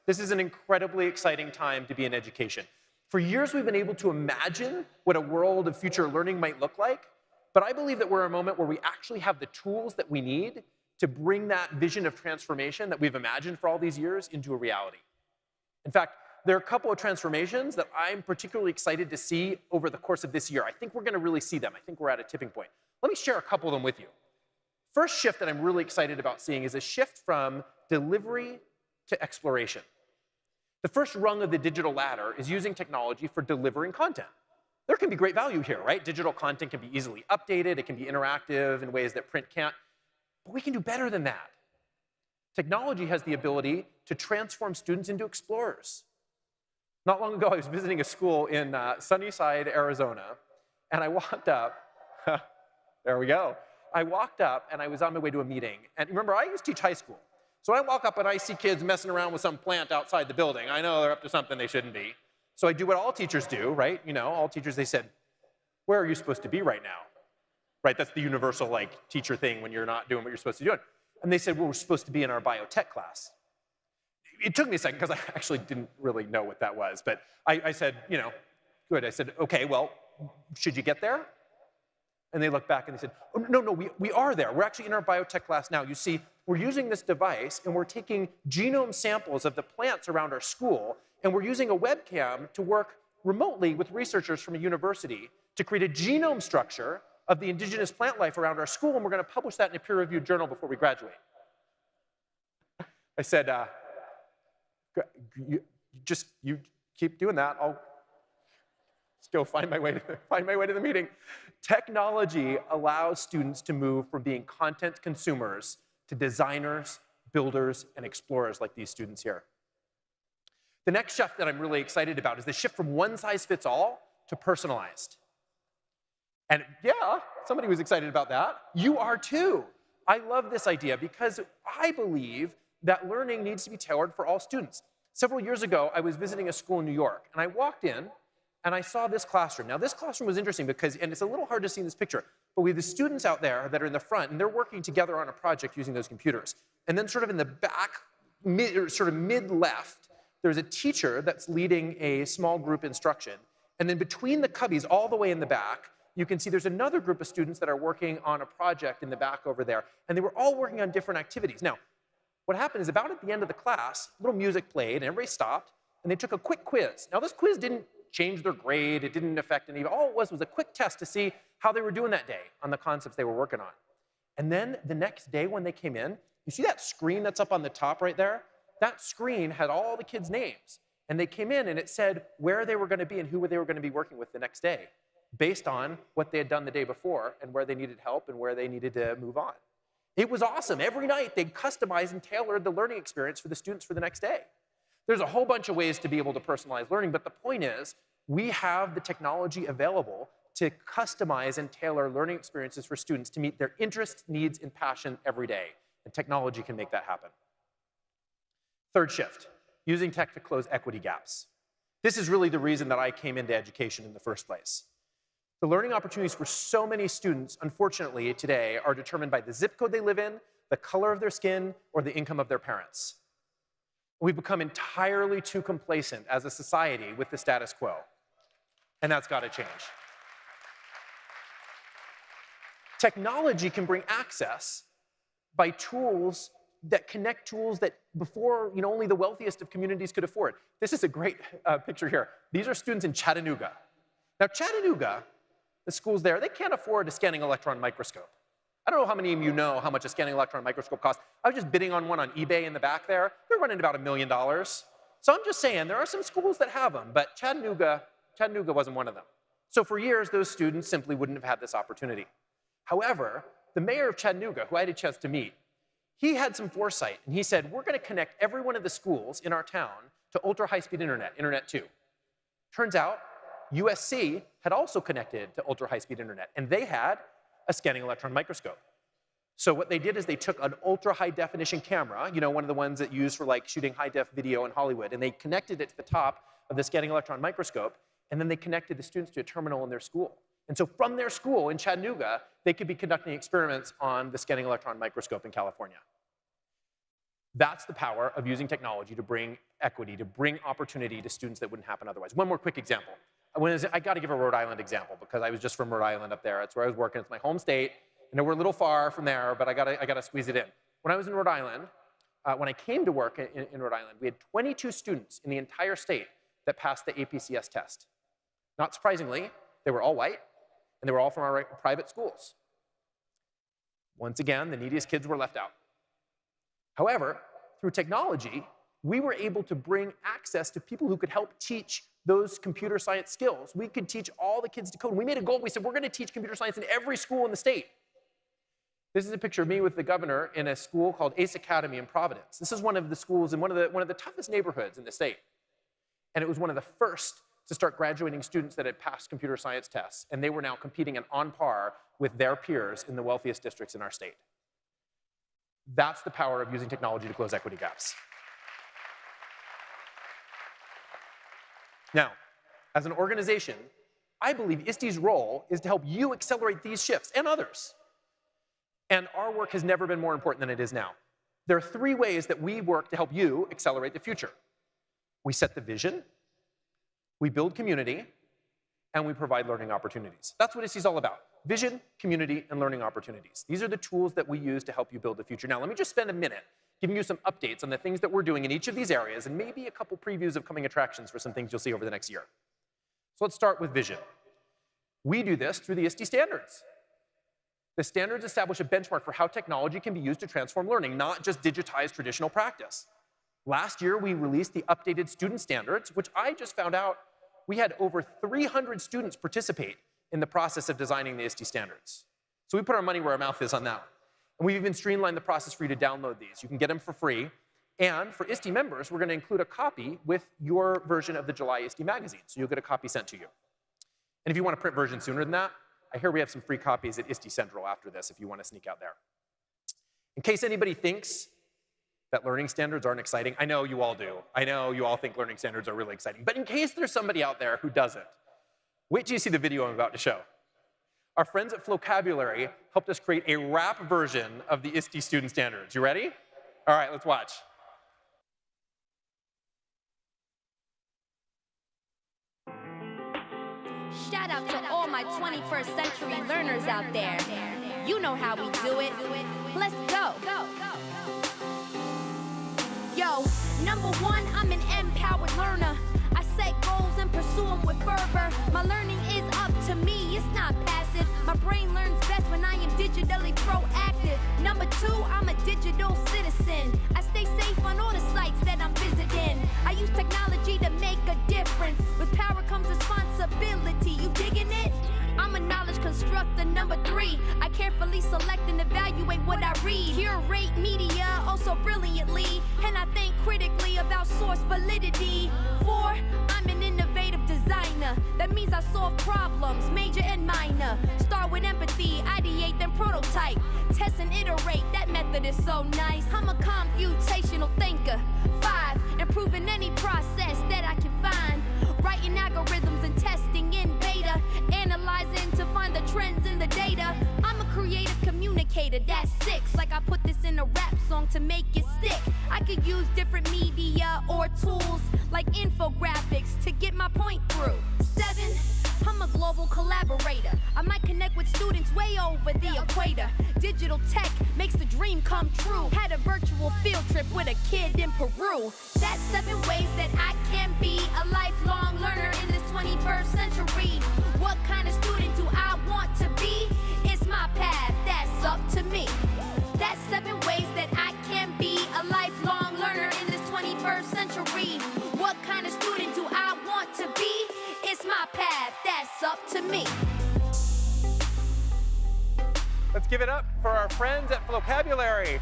This is an incredibly exciting time to be in education. For years, we've been able to imagine what a world of future learning might look like, but I believe that we're in a moment where we actually have the tools that we need to bring that vision of transformation that we've imagined for all these years into a reality. In fact, there are a couple of transformations that I'm particularly excited to see over the course of this year. I think we're going to really see them. I think we're at a tipping point. Let me share a couple of them with you. First shift that I'm really excited about seeing is a shift from delivery to exploration. The first rung of the digital ladder is using technology for delivering content. There can be great value here, right? Digital content can be easily updated, it can be interactive in ways that print can't, but we can do better than that. Technology has the ability to transform students into explorers. Not long ago, I was visiting a school in Sunnyside, Arizona, and I walked up, there we go. I walked up and I was on my way to a meeting, and remember, I used to teach high school. So I walk up and I see kids messing around with some plant outside the building. I know they're up to something they shouldn't be. So I do what all teachers do, right? You know, all teachers, they said, where are you supposed to be right now? Right, that's the universal like teacher thing when you're not doing what you're supposed to be doing. And they said, well, we're supposed to be in our biotech class. It took me a second because I actually didn't really know what that was. But I said, you know, good. I said, okay, well, should you get there? And they looked back and they said, oh, no, we are there. We're actually in our biotech class now. You see, we're using this device and we're taking genome samples of the plants around our school, and we're using a webcam to work remotely with researchers from a university to create a genome structure of the indigenous plant life around our school, and we're going to publish that in a peer-reviewed journal before we graduate. I said, you keep doing that. I'll still find my way to the meeting. Technology allows students to move from being content consumers to designers, builders, and explorers like these students here. The next shift that I'm really excited about is the shift from one size fits all to personalized. And yeah, somebody was excited about that. You are too. I love this idea because I believe that learning needs to be tailored for all students. Several years ago, I was visiting a school in New York, and I walked in, and I saw this classroom. Now, this classroom was interesting because, and it's a little hard to see in this picture, but we have the students out there that are in the front, and they're working together on a project using those computers. And then sort of in the back, mid-left, there's a teacher that's leading a small group instruction. And then between the cubbies, all the way in the back, you can see there's another group of students that are working on a project in the back over there. And they were all working on different activities. Now, what happened is about at the end of the class, a little music played, and everybody stopped, and they took a quick quiz. Now, this quiz didn't change their grade. It didn't affect any. All it was a quick test to see how they were doing that day on the concepts they were working on. And then the next day when they came in, you see that screen that's up on the top right there? That screen had all the kids' names. And they came in and it said where they were going to be and who they were going to be working with the next day based on what they had done the day before and where they needed help and where they needed to move on. It was awesome. Every night they customized and tailored the learning experience for the students for the next day. There's a whole bunch of ways to be able to personalize learning, but the point is we have the technology available to customize and tailor learning experiences for students to meet their interests, needs, and passion every day. And technology can make that happen. Third shift, using tech to close equity gaps. This is really the reason that I came into education in the first place. The learning opportunities for so many students, unfortunately, today are determined by the zip code they live in, the color of their skin, or the income of their parents. We've become entirely too complacent as a society with the status quo. And that's got to change. Technology can bring access by tools that connect tools that before only the wealthiest of communities could afford. This is a great picture here. These are students in Chattanooga. Now, Chattanooga, the schools there, they can't afford a scanning electron microscope. I don't know how many of you know how much a scanning electron microscope costs. I was just bidding on one on eBay in the back there. They're running about $1 million. So I'm just saying, there are some schools that have them, but Chattanooga wasn't one of them. So for years, those students simply wouldn't have had this opportunity. However, the mayor of Chattanooga, who I had a chance to meet, he had some foresight, and he said, we're going to connect every one of the schools in our town to ultra-high-speed internet, Internet 2. Turns out, USC had also connected to ultra-high-speed internet, and they had a scanning electron microscope. So what they did is they took an ultra-high-definition camera, one of the ones that used for like shooting high-def video in Hollywood, and they connected it to the top of the scanning electron microscope, and then they connected the students to a terminal in their school. And so from their school in Chattanooga, they could be conducting experiments on the scanning electron microscope in California. That's the power of using technology to bring equity, to bring opportunity to students that wouldn't happen otherwise. One more quick example. I got to give a Rhode Island example because I was just from Rhode Island up there. That's where I was working. It's my home state. I know we're a little far from there, but I gotta squeeze it in. When I was in Rhode Island, when I came to work in Rhode Island, we had 22 students in the entire state that passed the APCS test. Not surprisingly, they were all white, and they were all from our private schools. Once again, the neediest kids were left out. However, through technology, we were able to bring access to people who could help teach those computer science skills. We could teach all the kids to code. We made a goal. We said, we're going to teach computer science in every school in the state. This is a picture of me with the governor in a school called ACE Academy in Providence. This is one of the schools in one of the toughest neighborhoods in the state. And it was one of the first to start graduating students that had passed computer science tests. And they were now competing and on par with their peers in the wealthiest districts in our state. That's the power of using technology to close equity gaps. Now, as an organization, I believe ISTE's role is to help you accelerate these shifts and others. And our work has never been more important than it is now. There are 3 ways that we work to help you accelerate the future. We set the vision, we build community, and we provide learning opportunities. That's what ISTE is all about. Vision, community, and learning opportunities. These are the tools that we use to help you build the future. Now, let me just spend a minute giving you some updates on the things that we're doing in each of these areas, and maybe a couple previews of coming attractions for some things you'll see over the next year. So let's start with vision. We do this through the ISTE Standards. The standards establish a benchmark for how technology can be used to transform learning, not just digitize traditional practice. Last year, we released the updated student standards, which I just found out we had over 300 students participate in the process of designing the ISTE standards. So we put our money where our mouth is on that. And we've even streamlined the process for you to download these. You can get them for free. And for ISTE members, we're going to include a copy with your version of the July ISTE magazine. So you'll get a copy sent to you. And if you want a print version sooner than that, I hear we have some free copies at ISTE Central after this if you want to sneak out there. In case anybody thinks that learning standards aren't exciting, I know you all do. I know you all think learning standards are really exciting. But in case there's somebody out there who doesn't, wait till you see the video I'm about to show. Our friends at Vocabulary helped us create a rap version of the ISTE student standards. You ready? All right, let's watch. Shout out to all my 21st century learners out there. You know how we do it. Let's go. Yo, number 1, I'm an empowered learner. I set goals and pursue them with fervor. My learning is up to me, it's not passive. My brain learns best when I am digitally proactive. Number 2, I'm a digital citizen. I stay safe on all the sites that I'm visiting. I use technology to make a difference. With power comes responsibility. You digging it? I'm a knowledge constructor. Number 3, I carefully select and evaluate what I read. Curate media also brilliantly, and I think critically about source validity. 4, I'm an innovative designer. That means I solve problems, major and minor. Start with empathy, ideate, then prototype. Test and iterate, that method is so nice. I'm a computational thinker. 5, improving any process that I can find. Writing algorithms and testing in beta. Analyzing to find the trends in the data. I'm a creative communicator, that's 6. Like I put this in a rap song to make it stick. I could use different media or tools like infographics to get my point through. 7, I'm a global collaborator. I might connect with students way over the equator. Digital tech makes the dream come true. Had a virtual field trip with a kid in Peru. That's 7 ways that I can be a lifelong learner in this 21st century. What kind of student do I want to be? It's my path, that's up to me. That's 7 ways that I can be a lifelong learner in this 21st century. What kind of student do I want to be? It's my path, that's up to me. Let's give it up for our friends at Vocabulary.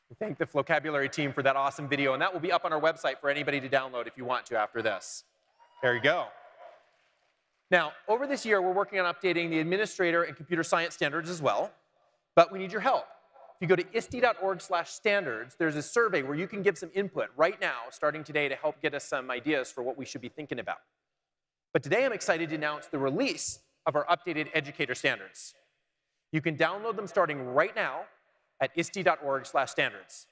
We thank the Vocabulary team for that awesome video, and that will be up on our website for anybody to download if you want to after this. There you go. Now, over this year, we're working on updating the administrator and computer science standards as well, but we need your help. If you go to ISTE.org/standards, there's a survey where you can give some input right now, starting today, to help get us some ideas for what we should be thinking about. But today I'm excited to announce the release of our updated Educator standards. You can download them starting right now at ISTE.org/standards.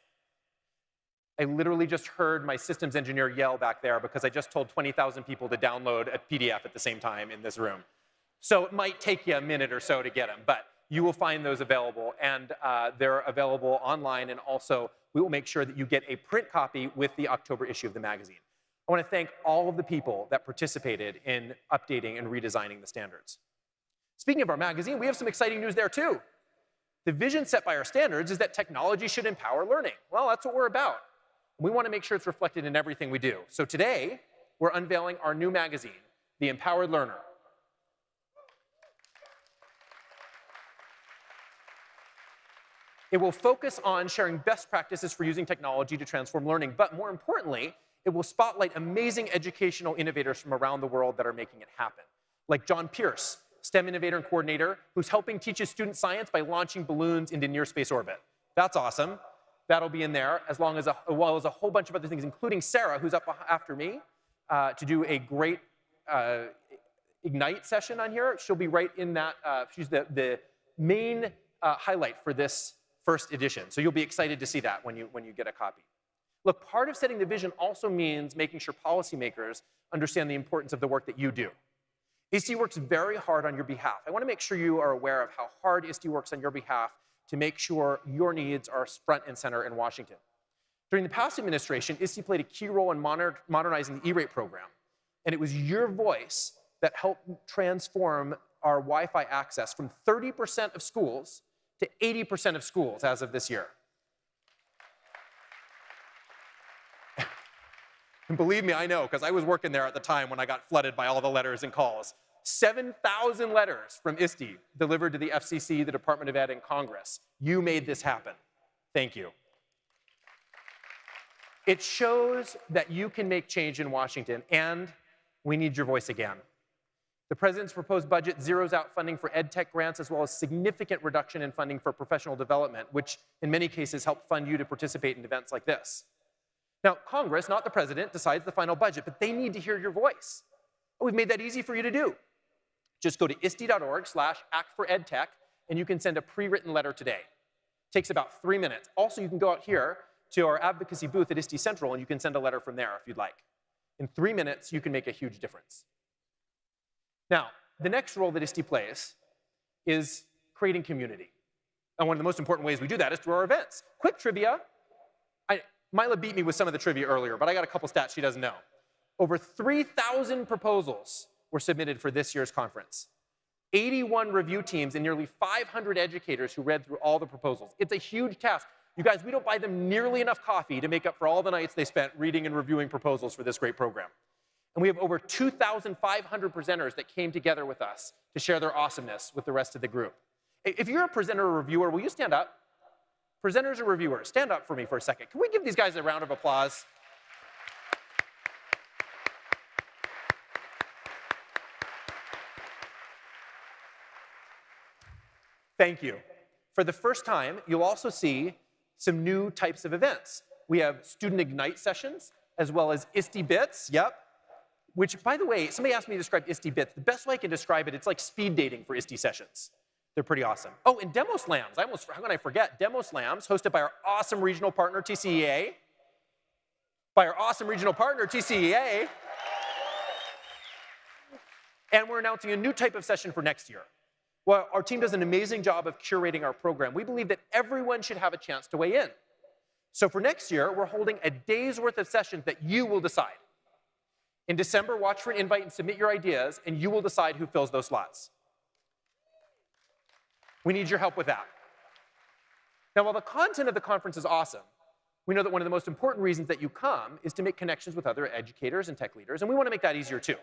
I literally just heard my systems engineer yell back there because I just told 20,000 people to download a PDF at the same time in this room. So it might take you a minute or so to get them, but you will find those available, and they're available online, and also we will make sure that you get a print copy with the October issue of the magazine. I want to thank all of the people that participated in updating and redesigning the standards. Speaking of our magazine, we have some exciting news there too. The vision set by our standards is that technology should empower learning. Well, that's what we're about. We want to make sure it's reflected in everything we do. So today, we're unveiling our new magazine, The Empowered Learner. It will focus on sharing best practices for using technology to transform learning, but more importantly, it will spotlight amazing educational innovators from around the world that are making it happen. Like John Pierce, STEM innovator and coordinator, who's helping teach his students science by launching balloons into near space orbit. That's awesome. That'll be in there, as well as a whole bunch of other things, including Sarah, who's up after me, to do a great Ignite session on here. She'll be right in that. She's the main highlight for this first edition. So you'll be excited to see that when you get a copy. Look, part of setting the vision also means making sure policymakers understand the importance of the work that you do. ISTE works very hard on your behalf. I want to make sure you are aware of how hard ISTE works on your behalf to make sure your needs are front and center in Washington. During the past administration, ISTE played a key role in modernizing the E-rate program. And it was your voice that helped transform our Wi-Fi access from 30% of schools to 80% of schools as of this year. And believe me, I know, because I was working there at the time when I got flooded by all the letters and calls. 7,000 letters from ISTE delivered to the FCC, the Department of Ed, and Congress. You made this happen. Thank you. It shows that you can make change in Washington, and we need your voice again. The president's proposed budget zeroes out funding for ed tech grants, as well as significant reduction in funding for professional development, which in many cases help fund you to participate in events like this. Now, Congress, not the president, decides the final budget, but they need to hear your voice. We've made that easy for you to do. Just go to ISTE.org/ActForEdTech, and you can send a pre-written letter today. It takes about 3 minutes. Also, you can go out here to our advocacy booth at ISTE Central, and you can send a letter from there if you'd like. In 3 minutes, you can make a huge difference. Now, the next role that ISTE plays is creating community. And one of the most important ways we do that is through our events. Quick trivia. Mila beat me with some of the trivia earlier, but I got a couple stats she doesn't know. Over 3,000 proposals were submitted for this year's conference. 81 review teams and nearly 500 educators who read through all the proposals. It's a huge task. You guys, we don't buy them nearly enough coffee to make up for all the nights they spent reading and reviewing proposals for this great program. And we have over 2,500 presenters that came together with us to share their awesomeness with the rest of the group. If you're a presenter or reviewer, will you stand up? Presenters or reviewers, stand up for me for a second. Can we give these guys a round of applause? Thank you. For the first time, you'll also see some new types of events. We have student Ignite sessions, as well as ISTE Bits, yep. Which, by the way, somebody asked me to describe ISTE Bits. The best way I can describe it, it's like speed dating for ISTE sessions. They're pretty awesome. Oh, and Demo Slams. How could I forget? Demo Slams, hosted by our awesome regional partner, TCEA. And we're announcing a new type of session for next year. Well, our team does an amazing job of curating our program. We believe that everyone should have a chance to weigh in. So for next year, we're holding a day's worth of sessions that you will decide. In December, watch for an invite and submit your ideas, and you will decide who fills those slots. We need your help with that. Now, while the content of the conference is awesome, we know that one of the most important reasons that you come is to make connections with other educators and tech leaders, and we want to make that easier too.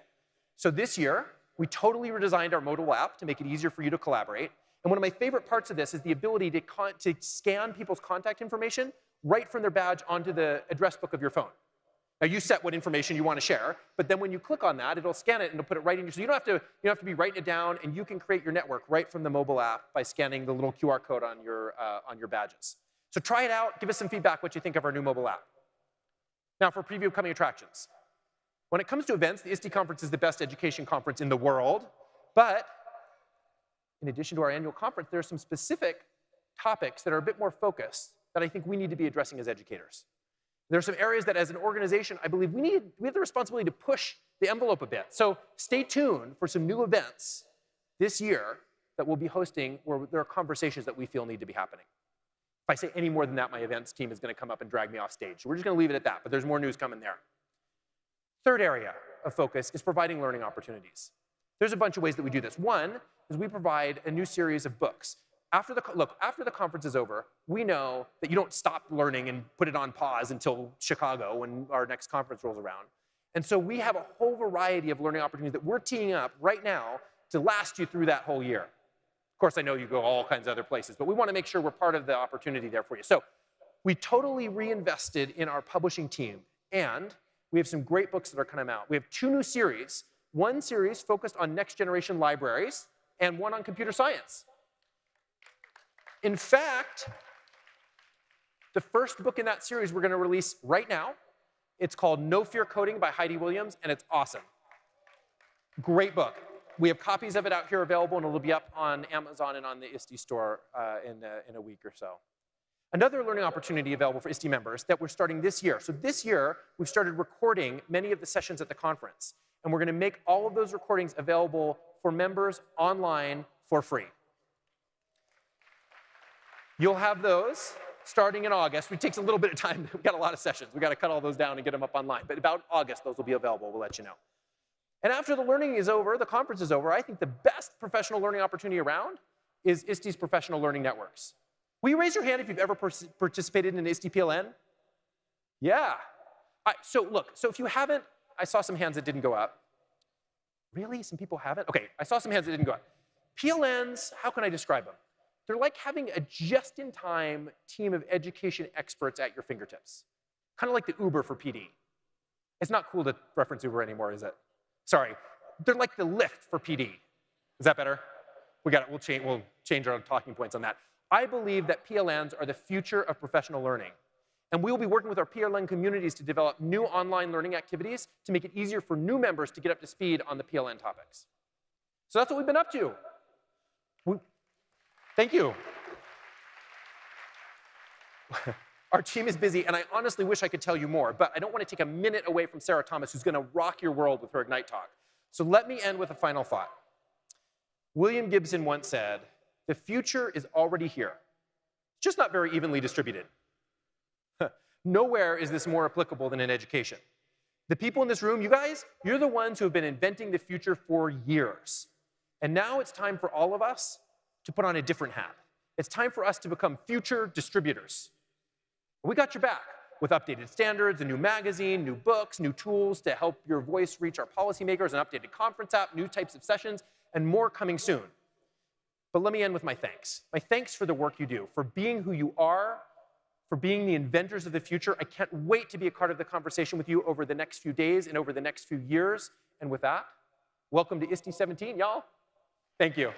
So this year, we totally redesigned our mobile app to make it easier for you to collaborate. And one of my favorite parts of this is the ability to scan people's contact information right from their badge onto the address book of your phone. Now, you set what information you want to share, but then when you click on that, it'll scan it and it'll put it right in your, so you don't have to be writing it down, and you can create your network right from the mobile app by scanning the little QR code on your badges. So try it out, give us some feedback what you think of our new mobile app. Now for a preview of coming attractions. When it comes to events, the ISTE conference is the best education conference in the world, but in addition to our annual conference, there are some specific topics that are a bit more focused that I think we need to be addressing as educators. There are some areas that as an organization, I believe we have the responsibility to push the envelope a bit. So stay tuned for some new events this year that we'll be hosting where there are conversations that we feel need to be happening. If I say any more than that, my events team is going to come up and drag me off stage. We're just going to leave it at that, but there's more news coming there. Third area of focus is providing learning opportunities. There's a bunch of ways that we do this. One is we provide a new series of books. After the conference is over, we know that you don't stop learning and put it on pause until Chicago when our next conference rolls around. And so we have a whole variety of learning opportunities that we're teeing up right now to last you through that whole year. Of course, I know you go all kinds of other places, but we want to make sure we're part of the opportunity there for you. So we totally reinvested in our publishing team, and we have some great books that are coming out. We have 2 new series, one series focused on next-generation libraries, and one on computer science. In fact, the first book in that series we're going to release right now. It's called No Fear Coding by Heidi Williams, and it's awesome. Great book. We have copies of it out here available, and it'll be up on Amazon and on the ISTE store in a week or so. Another learning opportunity available for ISTE members that we're starting this year. So this year, we've started recording many of the sessions at the conference, and we're going to make all of those recordings available for members online for free. You'll have those starting in August. It takes a little bit of time. We've got a lot of sessions. We've got to cut all those down and get them up online. But about August, those will be available. We'll let you know. And after the learning is over, the conference is over, I think the best professional learning opportunity around is ISTE's Professional Learning Networks. Will you raise your hand if you've ever participated in an ISTE PLN? Yeah. So if you haven't, I saw some hands that didn't go up. Really? Some people haven't? OK, I saw some hands that didn't go up. PLNs, how can I describe them? They're like having a just-in-time team of education experts at your fingertips. Kind of like the Uber for PD. It's not cool to reference Uber anymore, is it? Sorry. They're like the Lyft for PD. Is that better? We'll change our talking points on that. I believe that PLNs are the future of professional learning. And we will be working with our PLN communities to develop new online learning activities to make it easier for new members to get up to speed on the PLN topics. So that's what we've been up to. Thank you. Our team is busy, and I honestly wish I could tell you more, but I don't want to take a minute away from Sarah Thomas, who's going to rock your world with her Ignite talk. So let me end with a final thought. William Gibson once said, "The future is already here, just not very evenly distributed." Nowhere is this more applicable than in education. The people in this room, you guys, you're the ones who have been inventing the future for years. And now it's time for all of us to put on a different hat. It's time for us to become future distributors. We got your back with updated standards, a new magazine, new books, new tools to help your voice reach our policymakers, an updated conference app, new types of sessions, and more coming soon. But let me end with my thanks. My thanks for the work you do, for being who you are, for being the inventors of the future. I can't wait to be a part of the conversation with you over the next few days and over the next few years. And with that, welcome to ISTE 17, y'all. Thank you.